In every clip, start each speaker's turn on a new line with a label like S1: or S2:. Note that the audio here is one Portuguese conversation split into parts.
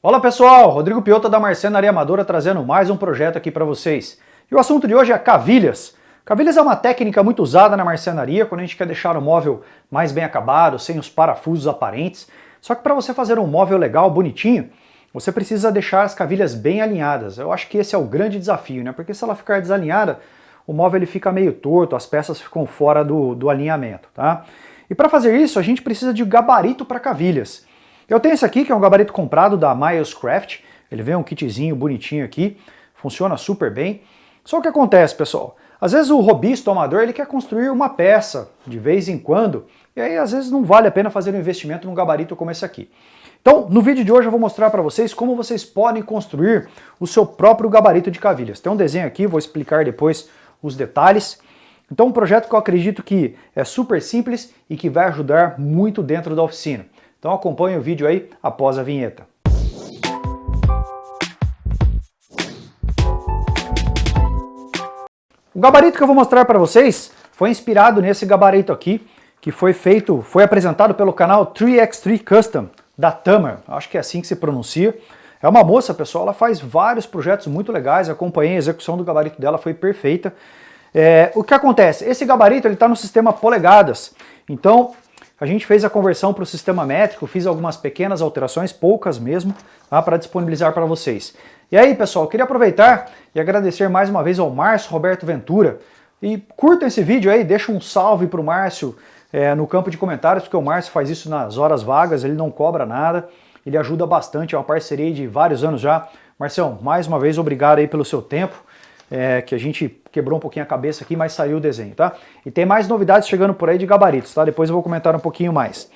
S1: Olá pessoal, Rodrigo Piota da Marcenaria Amadora trazendo mais um projeto aqui para vocês. E o assunto de hoje é cavilhas. Cavilhas é uma técnica muito usada na marcenaria quando a gente quer deixar o móvel mais bem acabado, sem os parafusos aparentes. Só que para você fazer um móvel legal, bonitinho, você precisa deixar as cavilhas bem alinhadas. Eu acho que esse é o grande desafio, né? Porque se ela ficar desalinhada, o móvel ele fica meio torto, as peças ficam fora do alinhamento, tá? E para fazer isso, a gente precisa de gabarito para cavilhas. Eu tenho esse aqui, que é um gabarito comprado da Miles Craft. Ele vem um kitzinho bonitinho aqui, funciona super bem. Só o que acontece, pessoal? Às vezes o robista, o amador, ele quer construir uma peça de vez em quando, e aí às vezes não vale a pena fazer um investimento num gabarito como esse aqui. Então, no vídeo de hoje eu vou mostrar para vocês como vocês podem construir o seu próprio gabarito de cavilhas. Tem um desenho aqui, vou explicar depois os detalhes. Então, um projeto que eu acredito que é super simples e que vai ajudar muito dentro da oficina. Então acompanhe o vídeo aí após a vinheta. O gabarito que eu vou mostrar para vocês foi inspirado nesse gabarito aqui, que foi apresentado pelo canal 3x3 Custom, da Tamar, acho que é assim que se pronuncia. É uma moça, pessoal, ela faz vários projetos muito legais, acompanhei a execução do gabarito dela, foi perfeita. O que acontece? Esse gabarito está no sistema polegadas, então a gente fez a conversão para o sistema métrico, fiz algumas pequenas alterações, poucas mesmo, tá, para disponibilizar para vocês. E aí, pessoal, eu queria aproveitar e agradecer mais uma vez ao Márcio Roberto Ventura. E curtam esse vídeo aí, deixa um salve para o Márcio no campo de comentários, porque o Márcio faz isso nas horas vagas, ele não cobra nada, ele ajuda bastante, é uma parceria de vários anos já. Marcião, mais uma vez, obrigado aí pelo seu tempo. Que a gente quebrou um pouquinho a cabeça aqui, mas saiu o desenho, tá? E tem mais novidades chegando por aí de gabaritos, tá? Depois eu vou comentar um pouquinho mais.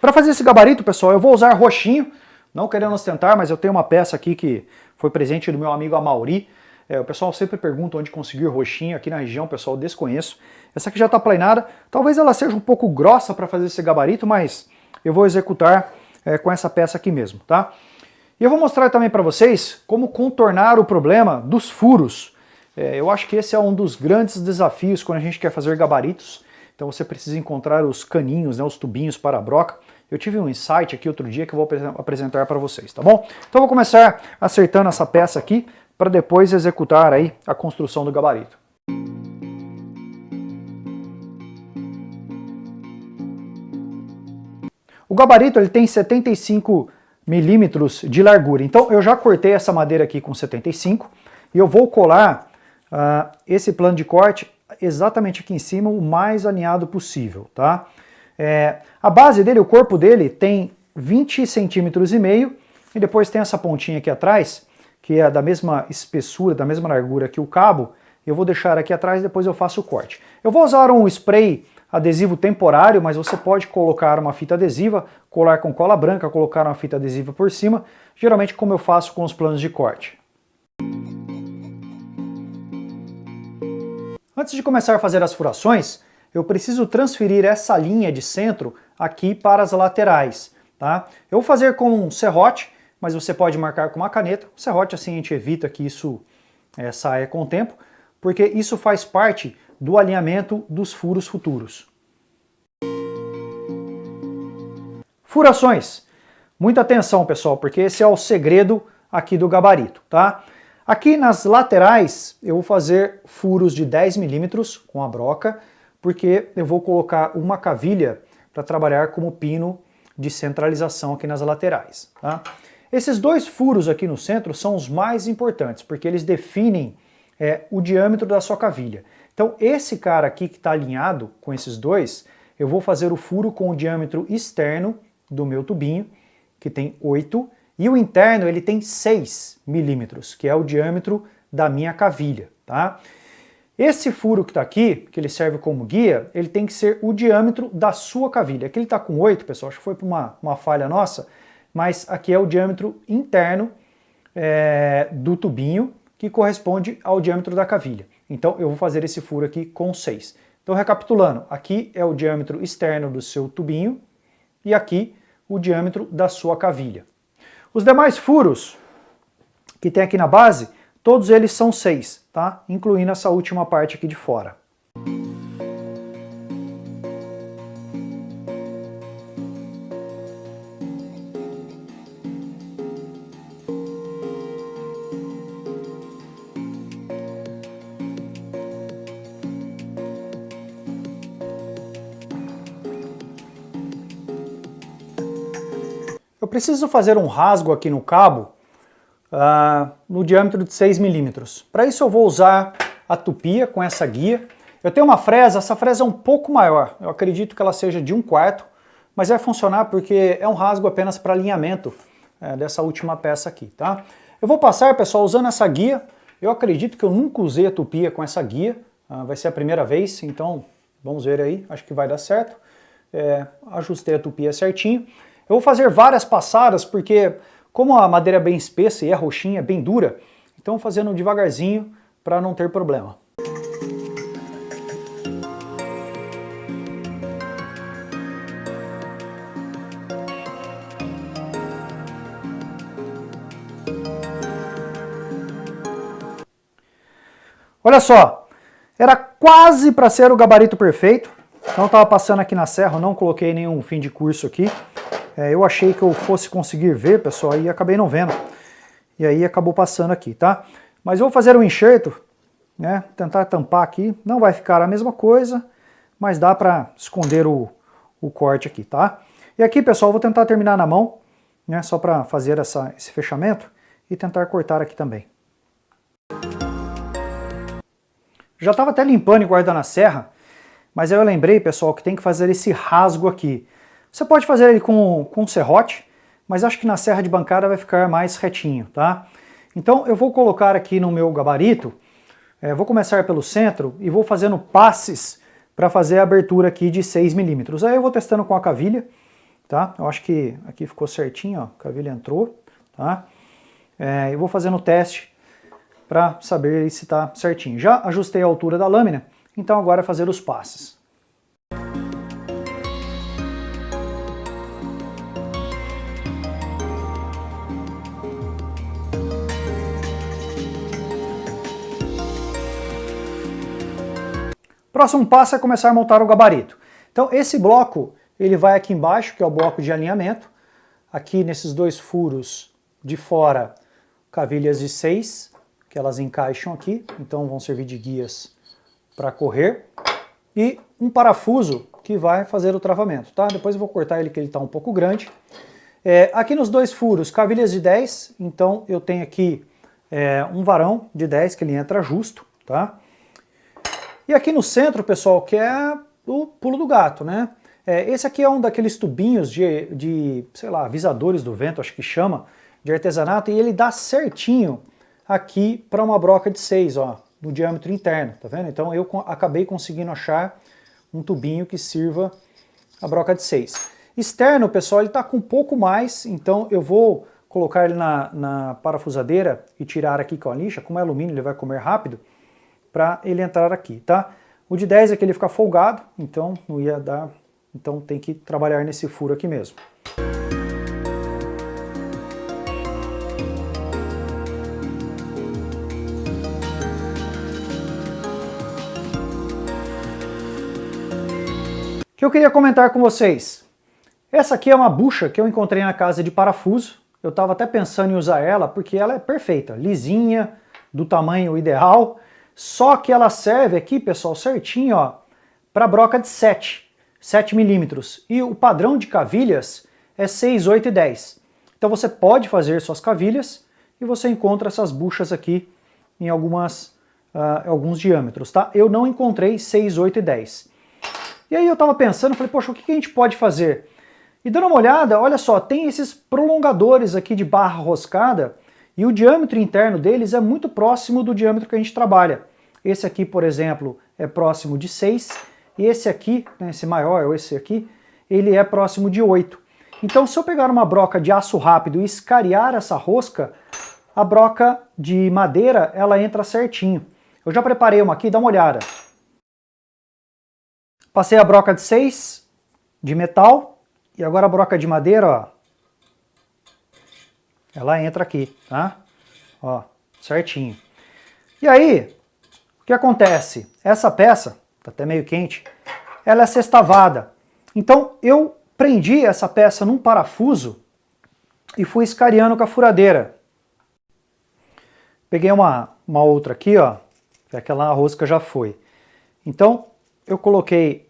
S1: Para fazer esse gabarito, pessoal, eu vou usar roxinho, não querendo ostentar, mas eu tenho uma peça aqui que foi presente do meu amigo Amauri. O pessoal sempre pergunta onde conseguir roxinho aqui na região, pessoal, eu desconheço. Essa aqui já está planeada, talvez ela seja um pouco grossa para fazer esse gabarito, mas eu vou executar com essa peça aqui mesmo, tá? E eu vou mostrar também para vocês como contornar o problema dos furos. Eu acho que esse é um dos grandes desafios quando a gente quer fazer gabaritos. Então você precisa encontrar os caninhos, né, os tubinhos para a broca. Eu tive um insight aqui outro dia que eu vou apresentar para vocês, tá bom? Então eu vou começar acertando essa peça aqui para depois executar aí a construção do gabarito. O gabarito ele tem 75 milímetros de largura. Então eu já cortei essa madeira aqui com 75 e eu vou colar esse plano de corte exatamente aqui em cima, o mais alinhado possível, tá? A base dele, o corpo dele tem 20 centímetros e meio e depois tem essa pontinha aqui atrás, que é da mesma espessura, da mesma largura que o cabo. Eu vou deixar aqui atrás e depois eu faço o corte. Eu vou usar um spray adesivo temporário, mas você pode colocar uma fita adesiva, colar com cola branca, colocar uma fita adesiva por cima, geralmente como eu faço com os planos de corte. Antes de começar a fazer as furações, eu preciso transferir essa linha de centro aqui para as laterais, tá? Eu vou fazer com um serrote, mas você pode marcar com uma caneta. O serrote assim a gente evita que isso saia com o tempo, porque isso faz parte do alinhamento dos furos futuros. Furações. Muita atenção, pessoal, porque esse é o segredo aqui do gabarito, tá? Aqui nas laterais eu vou fazer furos de 10 milímetros com a broca, porque eu vou colocar uma cavilha para trabalhar como pino de centralização aqui nas laterais, tá? Esses dois furos aqui no centro são os mais importantes, porque eles definem o diâmetro da sua cavilha. Então esse cara aqui que está alinhado com esses dois, eu vou fazer o furo com o diâmetro externo do meu tubinho, que tem 8, e o interno ele tem 6 milímetros, que é o diâmetro da minha cavilha, tá? Esse furo que está aqui, que ele serve como guia, ele tem que ser o diâmetro da sua cavilha. Aqui ele está com 8, pessoal, acho que foi por uma falha nossa, mas aqui é o diâmetro interno do tubinho, que corresponde ao diâmetro da cavilha. Então eu vou fazer esse furo aqui com 6. Então recapitulando, aqui é o diâmetro externo do seu tubinho e aqui o diâmetro da sua cavilha. Os demais furos que tem aqui na base, todos eles são 6, tá? Incluindo essa última parte aqui de fora. preciso fazer um rasgo aqui no cabo no diâmetro de 6 milímetros. Para isso eu vou usar a tupia com essa guia. Eu tenho uma fresa, essa fresa é um pouco maior, eu acredito que ela seja de 1/4, mas vai funcionar porque é um rasgo apenas para alinhamento dessa última peça aqui, tá? Eu vou passar, pessoal, usando essa guia. Eu acredito que eu nunca usei a tupia com essa guia, vai ser a primeira vez, então vamos ver aí, acho que vai dar certo. Ajustei a tupia certinho. Eu vou fazer várias passadas porque, como a madeira é bem espessa e é roxinha, bem dura, então fazendo devagarzinho para não ter problema. Olha só, era quase para ser o gabarito perfeito, então estava passando aqui na serra, não coloquei nenhum fim de curso aqui. Eu achei que eu fosse conseguir ver, pessoal, e acabei não vendo. E aí acabou passando aqui, tá? Mas eu vou fazer um enxerto, né? Tentar tampar aqui, não vai ficar a mesma coisa, mas dá para esconder o corte aqui, tá? E aqui, pessoal, eu vou tentar terminar na mão, né? Só para fazer esse fechamento e tentar cortar aqui também. Já estava até limpando e guardando a serra, mas aí eu lembrei, pessoal, que tem que fazer esse rasgo aqui. Você pode fazer ele com serrote, mas acho que na serra de bancada vai ficar mais retinho, tá? Então eu vou colocar aqui no meu gabarito, vou começar pelo centro e vou fazendo passes para fazer a abertura aqui de 6 milímetros. Aí eu vou testando com a cavilha, tá? Eu acho que aqui ficou certinho, ó, a cavilha entrou, tá? Eu vou fazendo o teste para saber se está certinho. Já ajustei a altura da lâmina, então agora é fazer os passes. Próximo passo é começar a montar o gabarito. Então esse bloco, ele vai aqui embaixo, que é o bloco de alinhamento. Aqui nesses dois furos de fora, cavilhas de 6, que elas encaixam aqui, então vão servir de guias para correr. E um parafuso que vai fazer o travamento, tá? Depois eu vou cortar ele, que ele está um pouco grande. Aqui nos dois furos, cavilhas de 10, então eu tenho aqui um varão de 10, que ele entra justo, tá? E aqui no centro, pessoal, que é o pulo do gato, né? Esse aqui é um daqueles tubinhos de, sei lá, avisadores do vento, acho que chama, de artesanato, e ele dá certinho aqui para uma broca de 6, ó, no diâmetro interno, tá vendo? Então eu acabei conseguindo achar um tubinho que sirva a broca de 6. Externo, pessoal, ele tá com um pouco mais, então eu vou colocar ele na parafusadeira e tirar aqui com a lixa. Como é alumínio, ele vai comer rápido, para ele entrar aqui, tá? O de 10 é que ele fica folgado, então não ia dar, então tem que trabalhar nesse furo aqui mesmo. O que eu queria comentar com vocês? Essa aqui é uma bucha que eu encontrei na casa de parafuso. Eu estava até pensando em usar ela porque ela é perfeita, lisinha, do tamanho ideal. Só que ela serve aqui, pessoal, certinho, ó, para broca de 7 milímetros. E o padrão de cavilhas é 6, 8 e 10. Então você pode fazer suas cavilhas e você encontra essas buchas aqui em alguns diâmetros, tá? Eu não encontrei 6, 8 e 10. E aí eu estava pensando, falei, poxa, o que a gente pode fazer? E dando uma olhada, olha só, tem esses prolongadores aqui de barra roscada e o diâmetro interno deles é muito próximo do diâmetro que a gente trabalha. Esse aqui, por exemplo, é próximo de 6 e esse aqui, né, esse maior, ou esse aqui, ele é próximo de 8. Então se eu pegar uma broca de aço rápido e escariar essa rosca, a broca de madeira, ela entra certinho. Eu já preparei uma aqui, dá uma olhada. Passei a broca de 6 de metal e agora a broca de madeira, ó, ela entra aqui, tá? Ó, certinho. E aí, o que acontece? Essa peça, tá até meio quente, ela é sextavada. Então eu prendi essa peça num parafuso e fui escariando com a furadeira. Peguei uma outra aqui, ó, que aquela rosca já foi. Então eu coloquei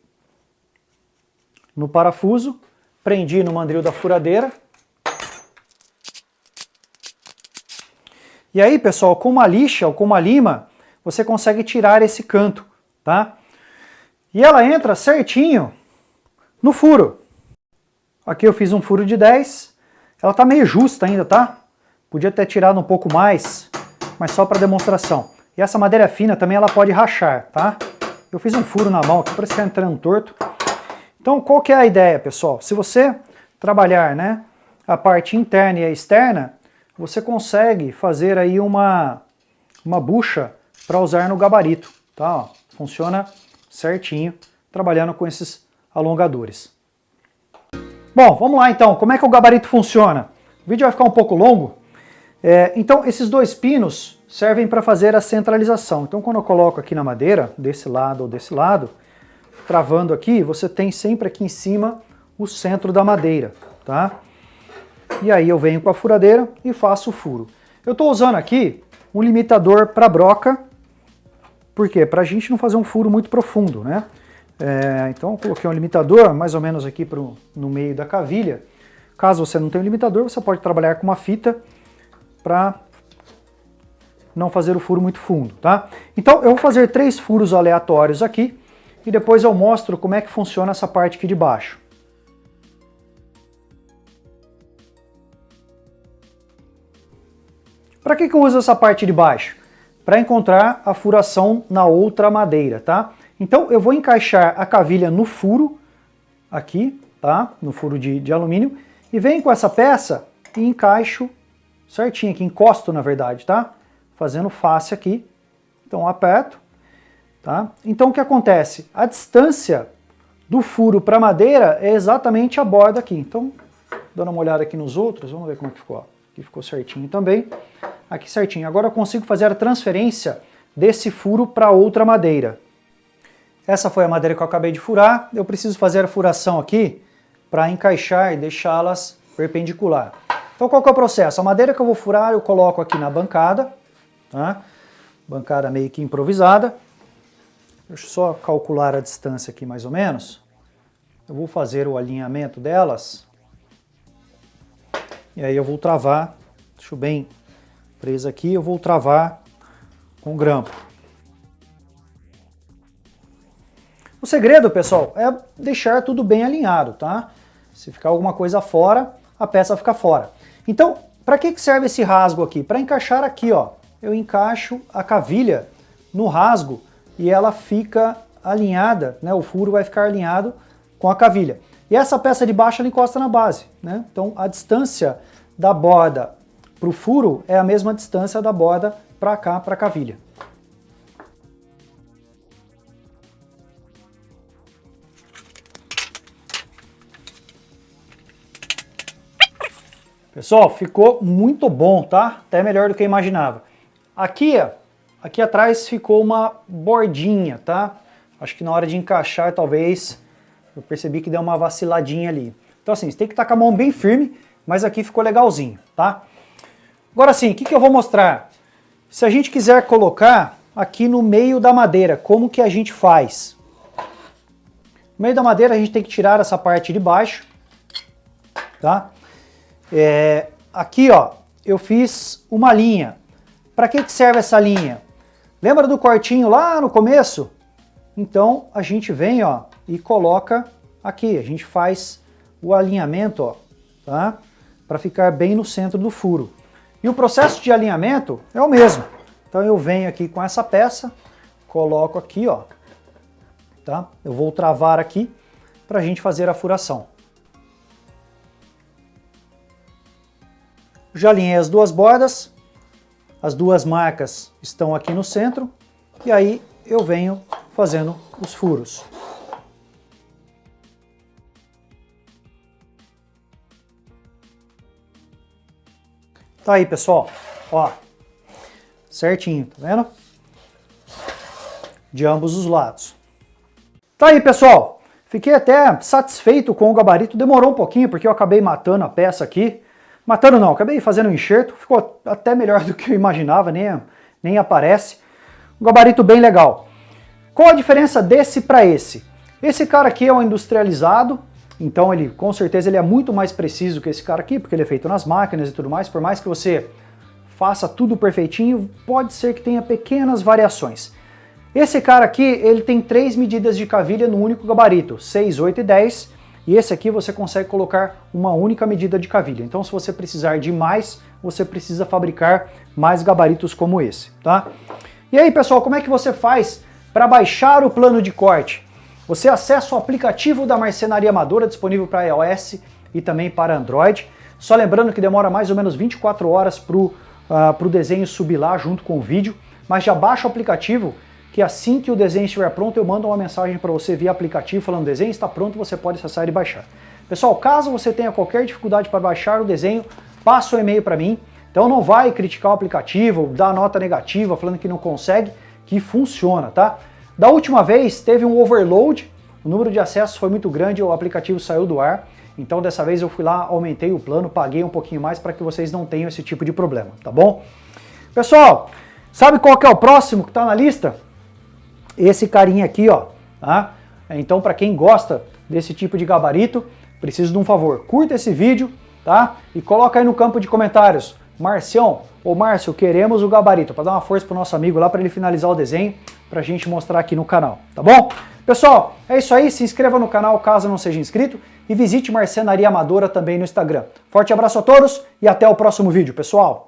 S1: no parafuso, prendi no mandril da furadeira E aí, pessoal, com uma lixa ou com uma lima, você consegue tirar esse canto, tá? E ela entra certinho no furo. Aqui eu fiz um furo de 10, ela tá meio justa ainda, tá? Podia ter tirado um pouco mais, mas só para demonstração. E essa madeira fina também ela pode rachar, tá? Eu fiz um furo na mão aqui, parece que tá entrando torto. Então, qual que é a ideia, pessoal? Se você trabalhar, né, a parte interna e a externa, você consegue fazer aí uma bucha para usar no gabarito, tá? Ó, funciona certinho, trabalhando com esses alongadores. Bom, vamos lá então, como é que o gabarito funciona? O vídeo vai ficar um pouco longo, então esses dois pinos servem para fazer a centralização. Então quando eu coloco aqui na madeira, desse lado ou desse lado, travando aqui, você tem sempre aqui em cima o centro da madeira, tá? E aí eu venho com a furadeira e faço o furo. Eu estou usando aqui um limitador para broca, por quê? Para a gente não fazer um furo muito profundo, né? Então eu coloquei um limitador mais ou menos aqui no meio da cavilha. Caso você não tenha um limitador, você pode trabalhar com uma fita para não fazer o furo muito fundo, tá? Então eu vou fazer 3 furos aleatórios aqui e depois eu mostro como é que funciona essa parte aqui de baixo. Para que eu uso essa parte de baixo? Para encontrar a furação na outra madeira, tá? Então eu vou encaixar a cavilha no furo, aqui, tá? No furo de alumínio, e venho com essa peça e encaixo certinho aqui, encosto na verdade, tá? Fazendo face aqui, então aperto, tá? Então o que acontece? A distância do furo para a madeira é exatamente a borda aqui, então dando uma olhada aqui nos outros, vamos ver como é que ficou, aqui ficou certinho também, aqui certinho. Agora eu consigo fazer a transferência desse furo para outra madeira. Essa foi a madeira que eu acabei de furar, eu preciso fazer a furação aqui para encaixar e deixá-las perpendicular. Então qual que é o processo? A madeira que eu vou furar eu coloco aqui na bancada, tá? Bancada meio que improvisada. Deixa eu só calcular a distância aqui mais ou menos. Eu vou fazer o alinhamento delas. E aí eu vou travar, deixa eu bem preso aqui, eu vou travar com grampo. O segredo, pessoal, é deixar tudo bem alinhado, tá? Se ficar alguma coisa fora, a peça fica fora. Então, para que serve esse rasgo aqui? Para encaixar aqui, ó. Eu encaixo a cavilha no rasgo e ela fica alinhada, né? O furo vai ficar alinhado com a cavilha. E essa peça de baixo ela encosta na base, né? Então, a distância da borda para o furo é a mesma distância da borda para cá, para a cavilha. Pessoal, ficou muito bom, tá? Até melhor do que eu imaginava. Aqui atrás ficou uma bordinha, tá? Acho que na hora de encaixar, talvez, eu percebi que deu uma vaciladinha ali. Então assim, você tem que estar com a mão bem firme, mas aqui ficou legalzinho, tá? Agora sim, o que eu vou mostrar? Se a gente quiser colocar aqui no meio da madeira, como que a gente faz? No meio da madeira a gente tem que tirar essa parte de baixo, tá? Aqui, ó, eu fiz uma linha. Para que serve essa linha? Lembra do cortinho lá no começo? Então a gente vem, ó, e coloca aqui. A gente faz o alinhamento, ó, tá? Para ficar bem no centro do furo. E o processo de alinhamento é o mesmo. Então eu venho aqui com essa peça, coloco aqui, ó, tá? Eu vou travar aqui para a gente fazer a furação. Já alinhei as duas bordas, as duas marcas estão aqui no centro, e aí eu venho fazendo os furos. Tá aí, pessoal, ó, certinho, tá vendo? De ambos os lados. Tá aí, pessoal, fiquei até satisfeito com o gabarito, demorou um pouquinho porque eu acabei matando a peça aqui. Matando não, acabei fazendo um enxerto, ficou até melhor do que eu imaginava, nem aparece. Um gabarito bem legal. Qual a diferença desse para esse? Esse cara aqui é um industrializado, então ele com certeza ele é muito mais preciso que esse cara aqui, porque ele é feito nas máquinas e tudo mais, por mais que você faça tudo perfeitinho, pode ser que tenha pequenas variações. Esse cara aqui, ele tem 3 medidas de cavilha no único gabarito, 6, 8 e 10, e esse aqui você consegue colocar uma única medida de cavilha. Então se você precisar de mais, você precisa fabricar mais gabaritos como esse, tá? E aí pessoal, como é que você faz para baixar o plano de corte? Você acessa o aplicativo da Marcenaria Amadora, disponível para iOS e também para Android. Só lembrando que demora mais ou menos 24 horas para o desenho subir lá junto com o vídeo, mas já baixa o aplicativo, que assim que o desenho estiver pronto, eu mando uma mensagem para você via aplicativo falando: o desenho está pronto, você pode acessar e baixar. Pessoal, caso você tenha qualquer dificuldade para baixar o desenho, passa o e-mail para mim. Então não vai criticar o aplicativo, dar nota negativa falando que não consegue, que funciona, tá? Da última vez teve um overload, o número de acessos foi muito grande, o aplicativo saiu do ar. Então dessa vez eu fui lá, aumentei o plano, paguei um pouquinho mais para que vocês não tenham esse tipo de problema, tá bom? Pessoal, sabe qual que é o próximo que está na lista? Esse carinha aqui, ó, tá? Então, para quem gosta desse tipo de gabarito, preciso de um favor. Curta esse vídeo, tá? E coloca aí no campo de comentários: Marcião ou Márcio, queremos o gabarito, para dar uma força pro nosso amigo lá, para ele finalizar o desenho, pra gente mostrar aqui no canal, tá bom? Pessoal, é isso aí, se inscreva no canal caso não seja inscrito e visite Marcenaria Amadora também no Instagram. Forte abraço a todos e até o próximo vídeo, pessoal!